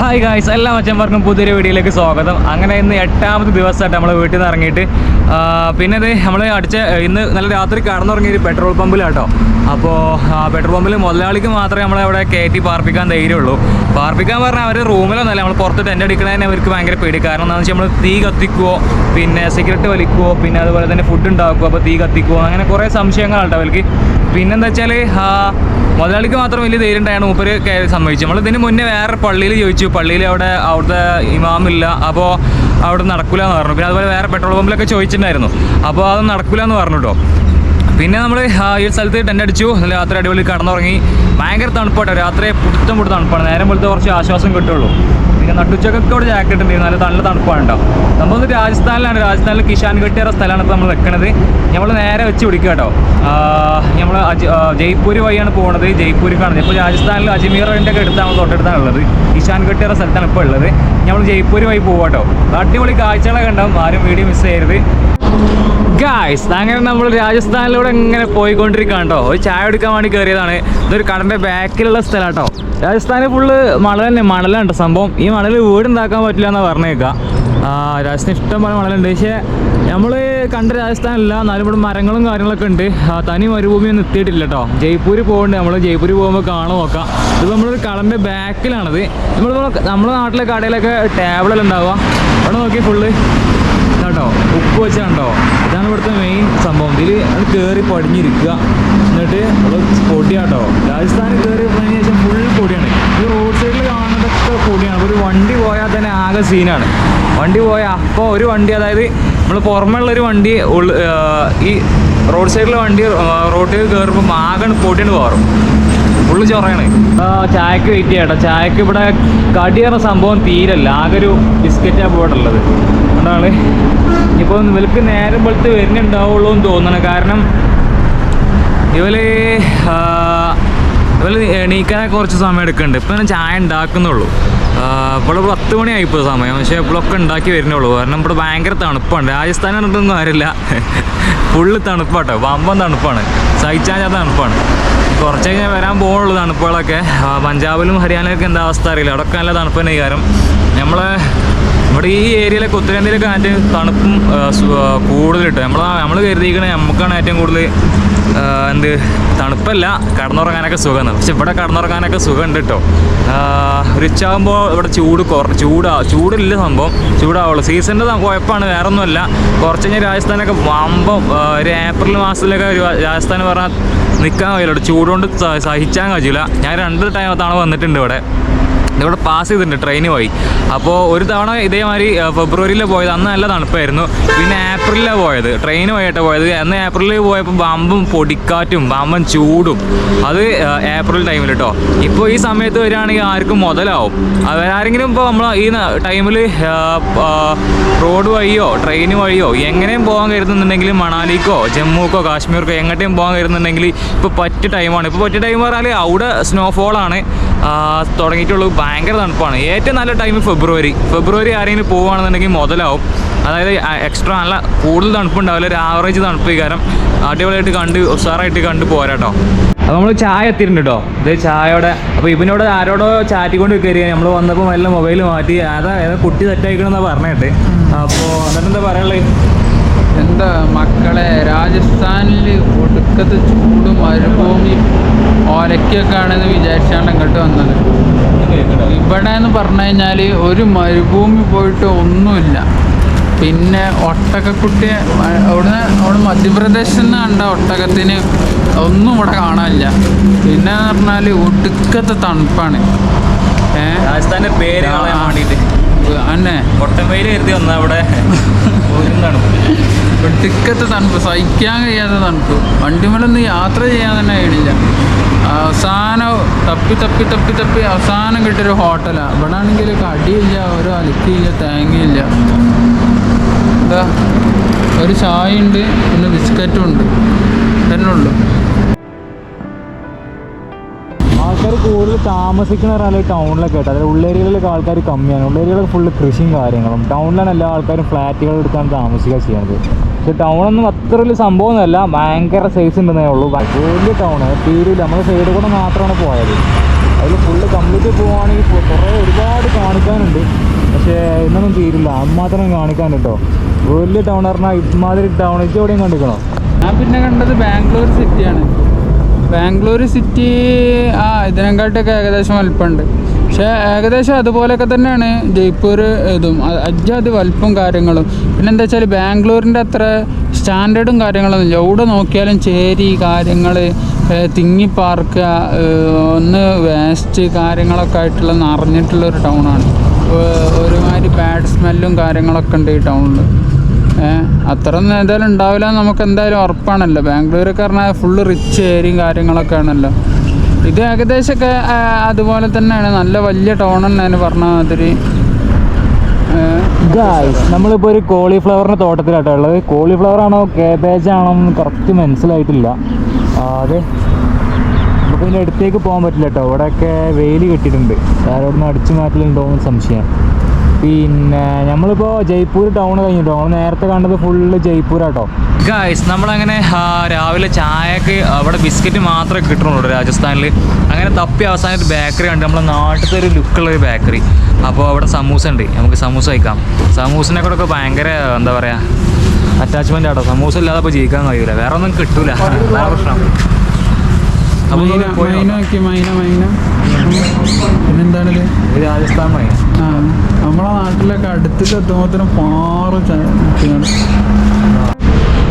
Hi guys, എല്ലാ മച്ചന്മാർക്കും പുതിയൊരു വീഡിയോയിലേക്ക് സ്വാഗതം. അങ്ങനെ ഇന്ന് 8ാമത്തെ ദിവസമായിട്ട് നമ്മൾ വീട്ടിൽ നിന്ന് ഇറങ്ങിയിട്ട് പിന്നെ നമ്മൾ ഇന്ന് നല്ല രാത്രി കടന്നുറങ്ങിയൊരു പെട്രോൾ പമ്പിലാട്ടോ. അപ്പോൾ പെട്രോൾ പമ്പിൽ മുതലാളിക്ക് മാത്രമേ നമ്മളവിടെ കയറ്റി പാർപ്പിക്കാൻ ധൈര്യമുള്ളൂ. പാർപ്പിക്കാൻ പറഞ്ഞാൽ അവർ റൂമിലൊന്നുമല്ല, നമ്മൾ പുറത്ത് ടെൻ്റ് അടിക്കണതിന് അവർക്ക് ഭയങ്കര പേടി. കാരണം എന്താണെന്ന് വെച്ചാൽ നമ്മൾ തീ കത്തിക്കുമോ, പിന്നെ സിഗരറ്റ് വലിക്കുമോ, പിന്നെ അതുപോലെ തന്നെ ഫുഡ് ഉണ്ടാക്കുമോ, അപ്പോൾ തീ കത്തിക്കുമോ, അങ്ങനെ കുറേ സംശയങ്ങളാട്ടോ അവർക്ക്. പിന്നെന്താ വെച്ചാൽ മുതലാളിക്ക് മാത്രം വലിയ ധൈര്യം ഉണ്ടായാണ് മൂപ്പര് സമ്മതിച്ചു. നമ്മൾ ഇതിന് മുന്നേ വേറെ പള്ളിയിൽ ചോദിച്ചു, പള്ളിയിൽ അവിടുത്തെ ഇമാമില്ല, അപ്പോൾ അവിടെ നടക്കില്ല എന്ന് പറഞ്ഞു. പിന്നെ അതുപോലെ വേറെ പെട്രോൾ പമ്പിലൊക്കെ ചോദിച്ചിട്ടുണ്ടായിരുന്നു, അപ്പോൾ അതൊന്നും നടക്കില്ല എന്ന് പറഞ്ഞു കേട്ടോ. പിന്നെ നമ്മൾ ഈ സ്ഥലത്ത് ടെൻ്റ് അടിച്ചു, രാത്രി അടിപൊളി കടന്നുറങ്ങി. ഭയങ്കര തണുപ്പാട്ടോ, രാത്രി പുടുത്തം തണുപ്പാണ്. നേരം പോലത്തെ കുറച്ച് ആശ്വാസം കിട്ടുള്ളൂ. പിന്നെ നട്ടുച്ചക്കൊക്കെ ഇവിടെ ജാക്കറ്റ് ഉണ്ട്, നല്ല തണുപ്പാണ് കേട്ടോ. നമ്മൾ രാജസ്ഥാനിലാണ്. രാജസ്ഥാനിൽ കിഷാൻഘട്ട് എന്ന സ്ഥലമാണ് ഇപ്പോൾ നമ്മൾ നിൽക്കുന്നത്. നമ്മൾ നേരെ വെച്ച് പിടിക്കുക കേട്ടോ. നമ്മൾ ജയ്പൂർ വഴിയാണ് പോകുന്നത്, ജയ്പൂരിക്കാണ്. ഇപ്പോൾ രാജസ്ഥാനിൽ അജ്മീറിൻ്റെ ഒക്കെ അടുത്താണ്, തൊട്ടടുത്താണുള്ളത്. കിഷാൻഘട്ട് എന്ന സ്ഥലത്താണ് ഇപ്പോൾ ഉള്ളത്. നമ്മൾ ജയ്പൂർ വഴി പോകുക കേട്ടോ. അടിപൊളി കാഴ്ചകളൊക്കെ ഉണ്ടാവും, ആരും വീഡിയോ മിസ് ചെയ്യരുത് ഗായ്സ്. അങ്ങനെ നമ്മൾ രാജസ്ഥാനിലൂടെ ഇങ്ങനെ പോയിക്കൊണ്ടിരിക്കുകയാണ് കേട്ടോ. ഒരു ചായ എടുക്കാൻ വേണ്ടി കയറിയതാണ്. ഇതൊരു കടൻ്റെ ബാക്കിലുള്ള സ്ഥലം കേട്ടോ. രാജസ്ഥാനിൽ ഫുള്ള് മണലുണ്ട് സംഭവം. ഈ മണൽ വീടുണ്ടാക്കാൻ പറ്റില്ല എന്നാണ് പറഞ്ഞേക്കാം. രാജസ്ഥാൻ ഇഷ്ടം പോലെ മണലുണ്ട്, പക്ഷേ നമ്മൾ കണ്ട രാജസ്ഥാനില്ല. എന്നാലും ഇവിടെ മരങ്ങളും കാര്യങ്ങളൊക്കെ ഉണ്ട്. തനി മരുഭൂമിയൊന്നും എത്തിയിട്ടില്ല കേട്ടോ. ജയ്പൂർ പോകുന്നുണ്ട്. നമ്മൾ ജയ്പൂർ പോകുമ്പോൾ കാണാൻ നോക്കാം. ഇത് നമ്മളൊരു കടൻ്റെ ബാക്കിലാണത്. നമ്മുടെ നാട്ടിലെ കടയിലൊക്കെ ടേബിളെല്ലാം ഉണ്ടാവുക. അവിടെ നോക്കി ഫുള്ള് കേട്ടോ, ഉപ്പ് വെച്ചാണ്ടോ. ഇതാണ് ഇവിടുത്തെ മെയിൻ സംഭവം. ഇതിൽ അത് കയറി പടിഞ്ഞിരിക്കുക, എന്നിട്ട് പൊടിയാട്ടോ. രാജസ്ഥാനിൽ കയറി പോയതിനു ശേഷം ഫുൾ പൊടിയാണ്. ഈ റോഡ് സൈഡിൽ കാണുന്നതൊക്കെ പൊടിയാണ്. ഒരു വണ്ടി പോയാൽ തന്നെ ആകെ സീനാണ്. വണ്ടി പോയാൽ അപ്പോൾ ഒരു വണ്ടി, അതായത് നമ്മൾ പുറമെയുള്ളൊരു വണ്ടി ഈ റോഡ് സൈഡിലെ വണ്ടി റോഡിൽ കയറുമ്പോൾ ആകെ പൊടിയാണ് കയറും. ഫുള്ള് ചൊറയാണ്. ചായക്ക് വെയിറ്റ് ചെയ്യാം കേട്ടോ. ചായക്ക് ഇവിടെ കടിയേറ സംഭവം തീരല്ല, ആകെ ഒരു ബിസ്ക്കറ്റാണ് പോയിട്ടുള്ളത്. അതുകൊണ്ടാണ് ഇപ്പോൾ ഇവർക്ക് നേരം പോലത്തെ വരുന്നുണ്ടാവുള്ളൂ എന്ന് തോന്നണം. കാരണം ഇവര് എണീക്കാനൊക്കെ കുറച്ച് സമയം എടുക്കുന്നുണ്ട്. ഇപ്പം ഞാൻ ചായ ഉണ്ടാക്കുന്നുള്ളൂ. ഇപ്പോൾ 10 മണിയായിപ്പോൾ സമയം, പക്ഷേ ഇപ്പോഴൊക്കെ ഉണ്ടാക്കി വരുന്നുള്ളൂ. കാരണം ഇവിടെ ഭയങ്കര തണുപ്പാണ്. രാജസ്ഥാൻ കണ്ടിട്ടൊന്നും കാര്യമില്ല, ഫുള്ള് തണുപ്പാട്ടോ. വമ്പൻ തണുപ്പാണ്, സഹിച്ചാൽ തണുപ്പാണ്. കുറച്ച് കഴിഞ്ഞാൽ വരാൻ പോകുള്ളൂ തണുപ്പുകളൊക്കെ. പഞ്ചാബിലും ഹരിയാനയിലൊക്കെ എന്താ അവസ്ഥ അറിയില്ല, അവിടെയൊക്കെ നല്ല തണുപ്പ് തന്നെ. കാരണം ഇവിടെ ഈ ഏരിയയിലൊക്കെ ഉത്തരേന്ത്യയിലൊക്കെ ഏറ്റവും തണുപ്പും കൂടുതൽ കിട്ടും. നമ്മൾ കരുതിയിരിക്കണേ നമുക്കാണ് ഏറ്റവും കൂടുതൽ തണുപ്പല്ല, കടന്നുറങ്ങാനൊക്കെ സുഖമാണ്. പക്ഷെ ഇവിടെ കടന്നുറങ്ങാനൊക്കെ സുഖമുണ്ട് കേട്ടോ. ഒരു ഉച്ചയാകുമ്പോൾ ഇവിടെ ചൂടില്ല സംഭവം, ചൂടാവുള്ളൂ. സീസണിൻ്റെ കുഴപ്പമാണ്, വേറെ ഒന്നുമല്ല. കുറച്ച് കഴിഞ്ഞാൽ രാജസ്ഥാനൊക്കെ വമ്പം ഒരു ഏപ്രിൽ മാസത്തിലൊക്കെ രാജസ്ഥാൻ പറഞ്ഞാൽ നിൽക്കാൻ കഴിയില്ല, ചൂടുകൊണ്ട് സഹിക്കാൻ കഴിയില്ല. ഞാൻ 2 തവണ വന്നിട്ടുണ്ട് ഇവിടെ പാസ് ചെയ്തിട്ടുണ്ട് ട്രെയിന് പോയി. അപ്പോൾ ഒരു തവണ ഇതേമാതിരി ഫെബ്രുവരിയിൽ പോയത്, അന്ന് നല്ല തണുപ്പായിരുന്നു. പിന്നെ ഏപ്രിലാണ് പോയത്, ട്രെയിന് പോയിട്ടാണ് പോയത്. അന്ന് ഏപ്രിലിൽ പോയപ്പോൾ വമ്പും പൊടിക്കാറ്റും വമ്പൻ ചൂടും, അത് ഏപ്രിൽ ടൈമിൽ കേട്ടോ. ഇപ്പോൾ ഈ സമയത്ത് വരികയാണെങ്കിൽ ആർക്കും മുതലാവും. ആരെങ്കിലും ഇപ്പോൾ നമ്മൾ ഈ ടൈമിൽ റോഡ് വഴിയോ ട്രെയിൻ വഴിയോ എങ്ങനെയും പോകാൻ കരുതുന്നുണ്ടെങ്കിൽ മണാലിക്കോ ജമ്മുക്കോ കാശ്മീർക്കോ എങ്ങോട്ടേയും പോകാൻ കരുതുന്നുണ്ടെങ്കിൽ ഇപ്പോൾ പറ്റിയ ടൈമാണ്. ഇപ്പോൾ പറ്റിയ ടൈം പറഞ്ഞാൽ അവിടെ സ്നോഫോളാണ് തുടങ്ങിയിട്ടുള്ളൂ. ഭയങ്കര തണുപ്പാണ്. ഏറ്റവും നല്ല ടൈം ഫെബ്രുവരി ആരെങ്കിലും പോവുകയാണെന്നുണ്ടെങ്കിൽ മുതലാവും. അതായത് എക്സ്ട്രാ നല്ല കൂടുതൽ തണുപ്പുണ്ടാവില്ല, ഒരു ആവറേജ് തണുപ്പ്. കാരണം അടിപൊളിയായിട്ട് ഉഷാറായിട്ട് കണ്ട് പോരാട്ടോ. അപ്പോൾ നമ്മൾ ചായ എത്തിയിട്ടുണ്ട് കേട്ടോ. ഇത് ചായയോടെ. അപ്പോൾ ഇവനോട് ആരോടോ ചാറ്റിക്കൊണ്ട് കയറിയ നമ്മൾ വന്നപ്പോൾ നല്ല മൊബൈൽ മാറ്റി ഏതാ കുട്ടി സെറ്റായിക്കണമെന്നാണ് പറഞ്ഞിട്ട്. അപ്പോൾ എന്നിട്ടെന്താ പറയാനുള്ളത്? എന്താ മക്കളെ, രാജസ്ഥാനിൽ ഒടുക്കത്തെ ചൂടും മരുഭൂമി ഓലക്കൊക്കെ ആണെന്ന് വിചാരിച്ചാണ് ഇങ്ങോട്ട് വന്നത്. ഇവിടെ എന്ന് പറഞ്ഞു കഴിഞ്ഞാൽ ഒരു മരുഭൂമി പോയിട്ട് ഒന്നുമില്ല. പിന്നെ ഒട്ടകക്കുട്ടിയെ അവിടെ മധ്യപ്രദേശിൽ നിന്ന് കണ്ട ഒട്ടകത്തിന് ഒന്നും ഇവിടെ കാണാനില്ല. പിന്നെ പറഞ്ഞാൽ ഒടുക്കത്തെ തണുപ്പാണ്. രാജസ്ഥാൻ്റെ പേര് കാണാൻ വേണ്ടിയിട്ട് അന്നെ ഒട്ടമയിൽ കരുതി വന്നാൽ അവിടെ ഒടുക്കത്തെ തണുപ്പ്, സഹിക്കാൻ കഴിയാത്ത തണുപ്പ്. വണ്ടിമേലൊന്നും യാത്ര ചെയ്യാൻ തന്നെ കഴിയില്ല. അവസാനം തപ്പി അവസാനം കിട്ടിയൊരു ഹോട്ടലാണ്. ഇവിടെ ആണെങ്കിൽ കടിയില്ല, ഒരു അലക്കിയില്ല, തേങ്ങയില്ല. എന്താ ഒരു ചായ ഉണ്ട്, പിന്നെ ബിസ്ക്കറ്റും ഉണ്ട്, തന്നെ ഉള്ളു. ആൾക്കാർ കൂടുതൽ താമസിക്കുന്ന പറഞ്ഞാൽ ടൗണിലൊക്കെ കേട്ടോ. അതായത് ഉള്ളേരിയകളിലൊക്കെ ആൾക്കാർ കമ്മിയാണ്. ഉള്ളേരിയകളൊക്കെ ഫുള്ള് കൃഷിയും കാര്യങ്ങളും. ടൗണിലാണ് എല്ലാ ആൾക്കാരും ഫ്ലാറ്റുകൾ എടുത്താണ് താമസിക്കുക ചെയ്യുന്നത്. പക്ഷെ ടൗണൊന്നും അത്ര വലിയ സംഭവമൊന്നുമല്ല, ഭയങ്കര സൈസ് ഉണ്ടെന്നേ ഉള്ളൂ. വലിയ ടൗണ് തീരില്ല. നമ്മൾ സൈഡിൽ കൂടെ മാത്രമാണ് പോയത്. അതിൽ ഫുള്ള് കംപ്ലീറ്റ് പോവുകയാണെങ്കിൽ കുറേ ഒരുപാട് കാണിക്കാനുണ്ട്. പക്ഷേ ഇന്നൊന്നും തീരില്ല, അമ്മാത്രം കാണിക്കാൻ കേട്ടോ. വലിയ ടൗൺ പറഞ്ഞാൽ ഇമാതിരി ടൗൺ ഇത് എവിടെയും കണ്ടിക്കണോ? ഞാൻ പിന്നെ കണ്ടത് ബാംഗ്ലൂർ സിറ്റിയാണ്. ബാംഗ്ലൂർ സിറ്റി ഇതിനെക്കാട്ടൊക്കെ ഏകദേശം വലിപ്പമുണ്ട്. പക്ഷേ ഏകദേശം അതുപോലെയൊക്കെ തന്നെയാണ് ജയ്പൂർ ഇതും. അജ്ജാതി വലിപ്പം കാര്യങ്ങളും. പിന്നെ എന്താ വെച്ചാൽ ബാംഗ്ലൂരിൻ്റെ അത്ര സ്റ്റാൻഡേർഡും കാര്യങ്ങളൊന്നുമില്ല. എവിടെ നോക്കിയാലും ചേരി കാര്യങ്ങൾ, തിങ്ങി പാർക്ക്, ഒന്ന് വേസ്റ്റ് കാര്യങ്ങളൊക്കെ ആയിട്ടുള്ള നിറഞ്ഞിട്ടുള്ളൊരു ടൗണാണ്. ഒരുമാതിരി ബാഡ് സ്മെല്ലും കാര്യങ്ങളൊക്കെ ഉണ്ട് ഈ ടൗണിൽ. അത്ര ഒന്നും എന്തായാലും ഉണ്ടാവില്ല എന്ന് നമുക്ക് എന്തായാലും ഉറപ്പാണല്ലോ. ബാംഗ്ലൂരൊക്കെ പറഞ്ഞാൽ ഫുള്ള് റിച്ച് ഏരിയയും കാര്യങ്ങളൊക്കെ ആണല്ലോ. ഇത് ഏകദേശമൊക്കെ അതുപോലെ തന്നെയാണ്. നല്ല വലിയ ടൗൺ തന്നെയാണ് പറഞ്ഞ മാതിരി. നമ്മളിപ്പോൾ ഒരു കോളിഫ്ലവറിൻ്റെ തോട്ടത്തിലാട്ടോ ഉള്ളത്. കോളിഫ്ലവർ ആണോ കാബേജ് ആണോ എന്ന് കറക്റ്റ് മനസ്സിലായിട്ടില്ല. അതെ, നമുക്ക് ഇതിൻ്റെ അടുത്തേക്ക് പോകാൻ പറ്റില്ല കേട്ടോ. ഇവിടെയൊക്കെ വെയിൽ കെട്ടിയിട്ടുണ്ട്. ആരോടൊന്നും അടിച്ചു മാറ്റലുണ്ടോ എന്ന് സംശയം. പിന്നെ നമ്മളിപ്പോൾ ജയ്പൂർ ടൗൺ കഴിഞ്ഞിട്ടോ. നമ്മൾ നേരത്തെ കണ്ടത് ഫുള്ള് ജയ്പൂരാട്ടോ. ഗായ്സ്, നമ്മളങ്ങനെ രാവിലെ ചായക്ക് അവിടെ ബിസ്ക്കറ്റ് മാത്രമേ കിട്ടുന്നുള്ളൂ രാജസ്ഥാനിൽ. അങ്ങനെ തപ്പി അവസാനം ബേക്കറി ഉണ്ട്, നമ്മളെ നാട്ടിലത്തെ ഒരു ലുക്കുള്ളൊരു ബേക്കറി. അപ്പോൾ അവിടെ സമൂസ ഉണ്ട്, നമുക്ക് സമൂസ കഴിക്കാം. സമൂസിനെ കൂടെ ഒക്കെ ഭയങ്കര എന്താ പറയുക അറ്റാച്ച്മെൻ്റ് ആട്ടോ. സമൂസ ഇല്ലാതെ ഇപ്പോൾ ജീവിക്കാൻ കഴിയില്ല, വേറെ ഒന്നും കിട്ടൂല, അതാണ് പ്രശ്നം. പിന്നെന്താണിത്? രാജസ്ഥാൻ മൈന. നമ്മളെ നാട്ടിലൊക്കെ അടുത്തേക്ക് എത്തുമ്പോഴത്തേനും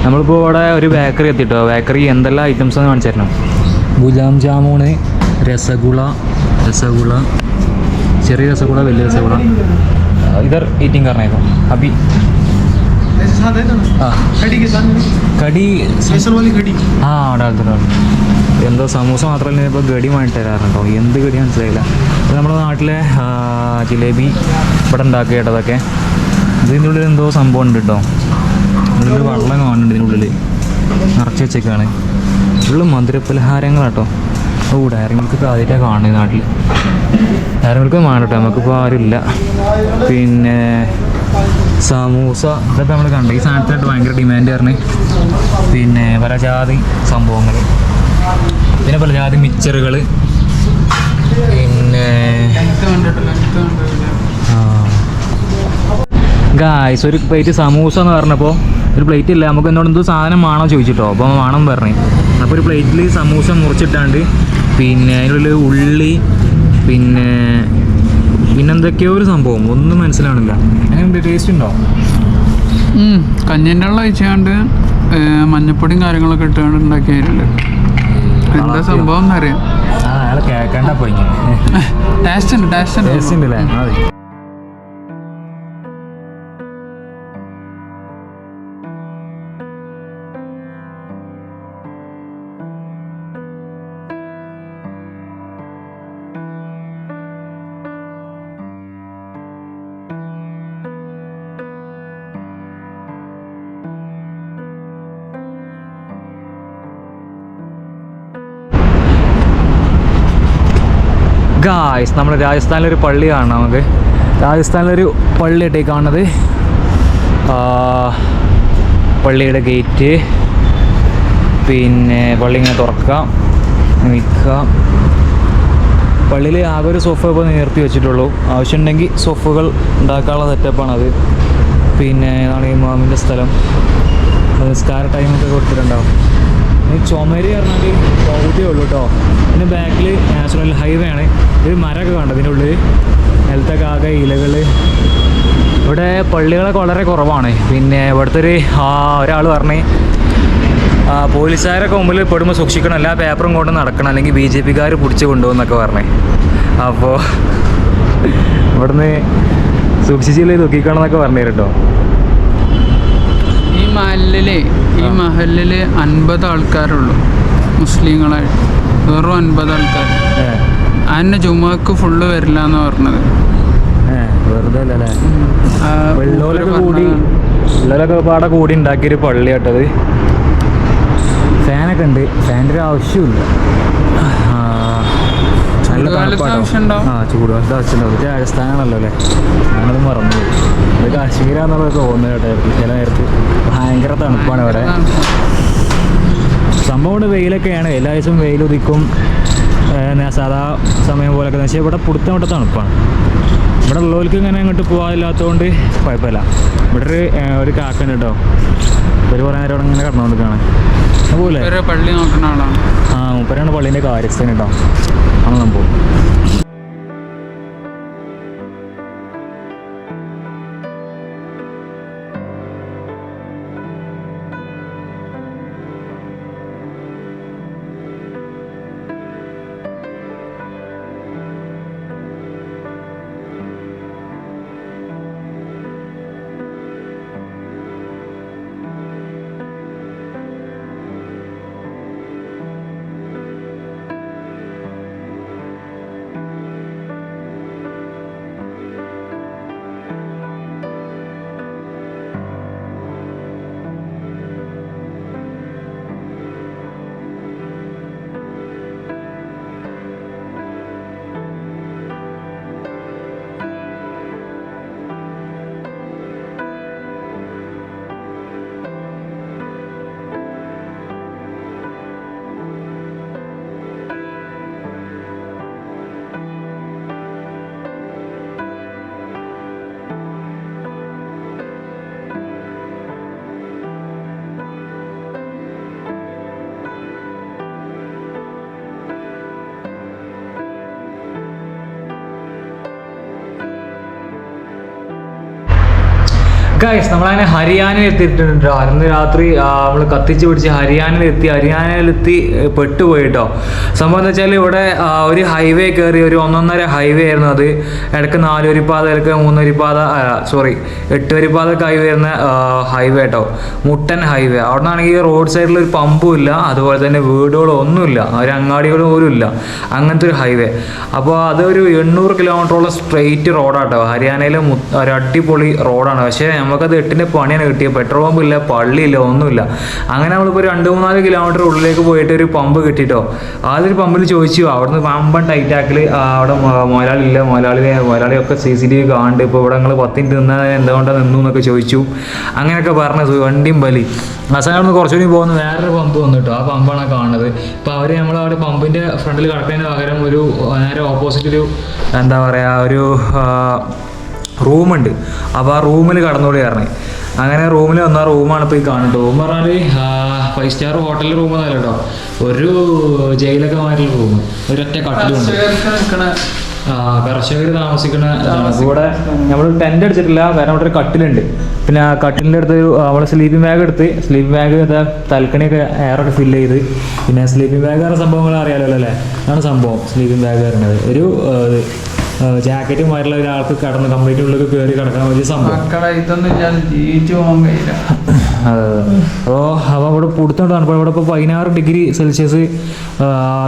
നമ്മളിപ്പോൾ ഇവിടെ ഒരു ബേക്കറി എത്തിട്ടോ. ബേക്കറി എന്തെല്ലാം ഐറ്റംസ് എന്ന് കാണിച്ചു തരണം. ഗുലാബ് ജാമുണ്, രസഗുള, ചെറിയ രസഗുള, വലിയ രസഗുള. ഇതർ ഈറ്റിംഗ് കറണേക്കോ അഭി കടി അവിടെ എന്തോ സമൂസ മാത്രമല്ല, ഇപ്പോൾ ഗടി വാങ്ങിട്ട് തരാറുണ്ടോ. എന്ത് ഗടി മനസ്സിലായില്ല. അപ്പോൾ നമ്മുടെ നാട്ടിലെ ജിലേബി ഇവിടെ ഉണ്ടാക്കുക കേട്ടോ. അതൊക്കെ ഇതിൻ്റെ ഉള്ളിൽ എന്തോ സംഭവം ഉണ്ട് കേട്ടോ. ഇതിനുള്ളിൽ വെള്ളം കാണുന്നുണ്ട്, ഇതിനുള്ളിൽ നിറച്ച് വെച്ചേക്കാണ്. ഫുള്ള് മധുരപലഹാരങ്ങളാട്ടോ. ഡയറി മിൽക്കൊക്കെ ആദ്യമായിട്ടാണ് കാണുന്നത് നാട്ടിൽ. ഡയറി മിൽക്ക് വേണം കേട്ടോ, നമുക്കിപ്പോൾ ആരുമില്ല. പിന്നെ സമൂസ ഇതൊക്കെ നമ്മൾ കണ്ടു. ഈ സാധനത്തിനായിട്ട് ഭയങ്കര ഡിമാൻഡ് പറഞ്ഞ്. പിന്നെ പല ജാതി സംഭവങ്ങൾ, പിന്നെ പല ജാതി മിച്ചറുകൾ. പിന്നെ ഗായ്സ്, ഒരു പ്ലേറ്റ് സമൂസ എന്ന് പറഞ്ഞപ്പോൾ ഒരു പ്ലേറ്റ് ഇല്ല, നമുക്ക് എന്നോട് എന്തോ സാധനം വേണോ ചോദിച്ചിട്ടോ. അപ്പോൾ വേണം പറഞ്ഞു. അപ്പോൾ ഒരു പ്ലേറ്റിൽ സമൂസ മുറിച്ചിട്ടാണ്ട്, പിന്നെ അതിനുള്ളിൽ ഉള്ളി, പിന്നെന്തൊക്കെയോ ഒരു സംഭവം ഒന്നും മനസ്സിലാവണില്ല. അങ്ങനെ ടേസ്റ്റ് ഉണ്ടോ? കഞ്ഞിൻ്റെ വെള്ളം ഒഴിച്ചാണ്ട് മഞ്ഞപ്പൊടിയും കാര്യങ്ങളൊക്കെ ഇട്ടുകൊണ്ട് ഉണ്ടാക്കിയായിരുന്നു. എന്താ സംഭവം എന്നറിയാം. അയാൾ കേൾക്കണ്ട പോയി. ടേസ്റ്റ് ഉണ്ടല്ലേ? അതെ. ഗായ്സ്, നമ്മൾ രാജസ്ഥാനിലൊരു പള്ളി കാണാം. നമുക്ക് രാജസ്ഥാനിലൊരു പള്ളിയായിട്ടേ കാണുന്നത്. പള്ളിയുടെ ഗേറ്റ്, പിന്നെ പള്ളി ഇങ്ങനെ തുറക്കാം, നിൽക്കുക. പള്ളിയിൽ ആകെ ഒരു സോഫ ഇപ്പോൾ നിർത്തി വെച്ചിട്ടുള്ളൂ. ആവശ്യമുണ്ടെങ്കിൽ സോഫകൾ ഉണ്ടാക്കാനുള്ള സെറ്റപ്പാണത്. പിന്നെ ഇതാണ് ഇമാമിൻ്റെ സ്ഥലം. നിസ്കാര ടൈമൊക്കെ കൊടുത്തിട്ടുണ്ടാവും. ചുമരി പറഞ്ഞാൽ പകുതിയേ ഉള്ളൂ കേട്ടോ. പിന്നെ ബാക്കിൽ നാഷണൽ ഹൈവേ ആണ്. ഒരു മരമൊക്കെ കണ്ടോ ഇതിൻ്റെ ഉള്ളിൽ, നിലത്തൊക്കെ ആകെ ഇലകൾ. ഇവിടെ പള്ളികളൊക്കെ വളരെ കുറവാണ്. പിന്നെ ഇവിടുത്തെ ഒരാൾ പറഞ്ഞ് പോലീസുകാരൊക്കെ മുമ്പിൽ പെടുമ്പോൾ സൂക്ഷിക്കണം, എല്ലാ പേപ്പറും കൊണ്ട് നടക്കണം, അല്ലെങ്കിൽ BJP-ക്കാർ പിടിച്ച് കൊണ്ടുപോകുന്നൊക്കെ പറഞ്ഞേ. അപ്പോൾ ഇവിടുന്ന് സൂക്ഷിച്ചില്ലേ തൂക്കിക്കണം എന്നൊക്കെ പറഞ്ഞു കേട്ടോ. ഈ മഹലിൽ 50 ആൾക്കാരുള്ളൂ മുസ്ലിങ്ങളായിട്ട്, വെറും 50 ആൾക്കാർ. അതിന് ജുമക്ക് ഫുള്ള് വരില്ല എന്ന് പറഞ്ഞത്. വെറുതെ അല്ലേ? പിള്ളേരൊക്കെ പാടെ കൂടി ഉണ്ടാക്കിയൊരു പള്ളി കേട്ടത്. ഫാനൊക്കെ ഉണ്ട്, ഫാനിൻ്റെ ഒരു ആവശ്യമില്ല. ചൂടുകാലത്ത് ആവശ്യമുണ്ടാവും. രാജസ്ഥാനാണല്ലോ അല്ലേ? ഞാനത് മറന്നു. ഇത് കാശ്മീരാന്നുള്ളത് തോന്നുന്നത് കേട്ടോ. ചില നേരത്ത് ഭയങ്കര തണുപ്പാണ് ഇവിടെ. സംഭവം ഇവിടെ വെയിലൊക്കെയാണ്, എല്ലാ ദിവസവും വെയിൽ ഉദിക്കും സാധാ സമയം പോലെയൊക്കെ. പക്ഷേ ഇവിടെ പുടുത്തം തണുപ്പാണ്. ഇവിടെ ഉള്ളവർക്ക് ഇങ്ങനെ അങ്ങോട്ട് പോകാനില്ലാത്തതുകൊണ്ട് കുഴപ്പമില്ല. ഇവിടെ ഒരു കാക്കുണ്ട് കേട്ടോ, ഒരു കുറേ നേരം അവിടെ ഇങ്ങനെ കിടന്നുകൊണ്ടിരിക്കുകയാണ്. അതുപോലെ പള്ളി നോക്കുന്ന ആളാണ്. മൂപ്പരാണ് പള്ളീൻ്റെ കാര്യസ്ഥൻ കേട്ടോ. ആണ് സംഭവം. ഗൈസ് നമ്മളങ്ങനെ ഹരിയാനയിൽ എത്തിയിട്ടുണ്ട്. അന്ന് രാത്രി നമ്മൾ കത്തിച്ച് പിടിച്ച് ഹരിയാനയിലെത്തി പെട്ടുപോയി കേട്ടോ. സംഭവം എന്ന് വെച്ചാൽ ഇവിടെ ഒരു ഹൈവേ കയറി, ഒരു 1.5 ഹൈവേ ആയിരുന്നു അത്. ഇടയ്ക്ക് 4 വരിപ്പാത, ഇടയ്ക്ക് 3 വരിപ്പാത, 8 വരിപ്പാതൊക്കെ ആയി വരുന്ന ഹൈവേ കേട്ടോ, മുട്ടൻ ഹൈവേ. അവിടെ നിന്നാണെങ്കിൽ റോഡ് സൈഡിൽ ഒരു പമ്പും ഇല്ല, അതുപോലെ തന്നെ വീടുകളോ ഒന്നുമില്ല, ഒരു അങ്ങാടികൾ പോലും ഇല്ല, അങ്ങനത്തെ ഒരു ഹൈവേ. അപ്പോൾ അതൊരു 800 കിലോമീറ്ററോളം സ്ട്രെയിറ്റ് റോഡാട്ടോ. ഹരിയാനയിലെ ഒരു അടിപൊളി റോഡാണ്. പക്ഷേ നമുക്കത് 8ൻ്റെ പണിയാണ് കിട്ടിയത്. പെട്രോൾ പമ്പില്ല, പള്ളിയില്ല, ഒന്നുമില്ല. അങ്ങനെ നമ്മളിപ്പോൾ 2-3 കിലോമീറ്റർ ഉള്ളിലേക്ക് പോയിട്ട് ഒരു പമ്പ് കിട്ടിയിട്ടോ. ആദ്യൊരു പമ്പിൽ ചോദിച്ചു, അവിടുന്ന് പമ്പൻ ടൈറ്റാക്കിൽ അവിടെ മുതലാളിയൊക്കെ CCTV കാണുന്നുണ്ട്, ഇപ്പോൾ ഇവിടെ നിങ്ങൾ 10 മിനിറ്റ് നിന്നാൽ എന്തുകൊണ്ടാണ് നിന്നു എന്നൊക്കെ ചോദിച്ചു. അങ്ങനെയൊക്കെ പറഞ്ഞത് വണ്ടിയും വലി. അവസാനം കുറച്ചുകൂടി പോകുന്ന വേറൊരു പമ്പ് വന്നിട്ടോ, ആ പമ്പാണ് കാണുന്നത്. ഇപ്പോൾ അവർ നമ്മളവിടെ പമ്പിൻ്റെ ഫ്രണ്ടിൽ കിടക്കുന്നതിന് പകരം ഒരു നേരെ ഓപ്പോസിറ്റ് ഒരു എന്താ പറയുക ഒരു റൂമുണ്ട്. അപ്പോൾ ആ റൂമിൽ കടന്നുകൂടി കയറണേ. അങ്ങനെ റൂമിൽ വന്ന റൂമാണ് ഇപ്പോൾ ഈ കാണുന്നത്. റൂം പറഞ്ഞാൽ 5 സ്റ്റാർ ഹോട്ടലിൽ റൂമൊന്നുമല്ല കേട്ടോ, ഒരു ജയിലൊക്കെ മാറിയുള്ള റൂം, ഒരൊറ്റ കട്ടിലുണ്ട്. കർഷകർ താമസിക്കുന്ന ഇവിടെ നമ്മൾ ടെൻ്റ് അടിച്ചിട്ടില്ല, കാരണം അവിടെ ഒരു കട്ടിലുണ്ട്. പിന്നെ ആ കട്ടിലിൻ്റെ അടുത്ത് നമ്മൾ സ്ലീപ്പിംഗ് ബാഗ് എടുത്ത്, സ്ലീപ്പിംഗ് ബാഗ് തൽക്കണിയൊക്കെ എയറൊക്കെ ഫില്ല് ചെയ്ത്, പിന്നെ സ്ലീപ്പിംഗ് ബാഗ് പറഞ്ഞ സംഭവങ്ങൾ അറിയാമല്ലോ അല്ലേ, അതാണ് സംഭവം സ്ലീപ്പിംഗ് ബാഗ് പറയുന്നത്. ഒരു ജാക്കറ്റും മാറ്റുള്ള ഒരാൾക്ക് കടന്ന് കംപ്ലീറ്റ് ഉള്ളിൽ കയറി കിടക്കാൻ വലിയ സംഭവം. അപ്പോൾ ഇവിടെ പുടുത്തോണ്ട് തണുപ്പ്. ഇവിടെ ഇപ്പോൾ 16 ഡിഗ്രി സെൽഷ്യസ്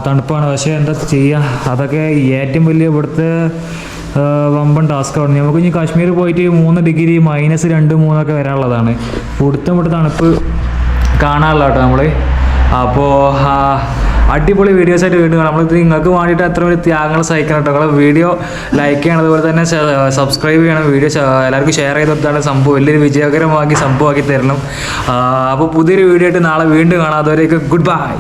തണുപ്പാണ്. പക്ഷേ എന്താ ചെയ്യുക, അതൊക്കെ ഏറ്റവും വലിയ ഇവിടുത്തെ വമ്പൻ ടാസ്ക്കാണ്. നമുക്ക് ഇനി കാശ്മീർ പോയിട്ട് 3 ഡിഗ്രി -2, -3 വരാനുള്ളതാണ്. പുടുത്തം ഇവിടെ തണുപ്പ് കാണാനുള്ള കേട്ടോ നമ്മൾ. അപ്പോൾ അടിപൊളി വീഡിയോസായിട്ട് വീണ്ടും കാണാം. നമ്മളിത് നിങ്ങൾക്ക് വേണ്ടിയിട്ട് അത്ര വലിയ ത്യാഗങ്ങൾ സഹിക്കണം കേട്ടോ. നിങ്ങളെ വീഡിയോ ലൈക്ക് ചെയ്യണം, അതുപോലെ തന്നെ സബ്സ്ക്രൈബ് ചെയ്യണം, വീഡിയോ എല്ലാവർക്കും ഷെയർ ചെയ്തിട്ടാണ് സംഭവം വലിയൊരു വിജയകരമാക്കി സംഭവമാക്കി തരണം. അപ്പോൾ പുതിയൊരു വീഡിയോ ആയിട്ട് നാളെ വീണ്ടും കാണാം. അതുവരേക്ക് ഗുഡ് ബൈ.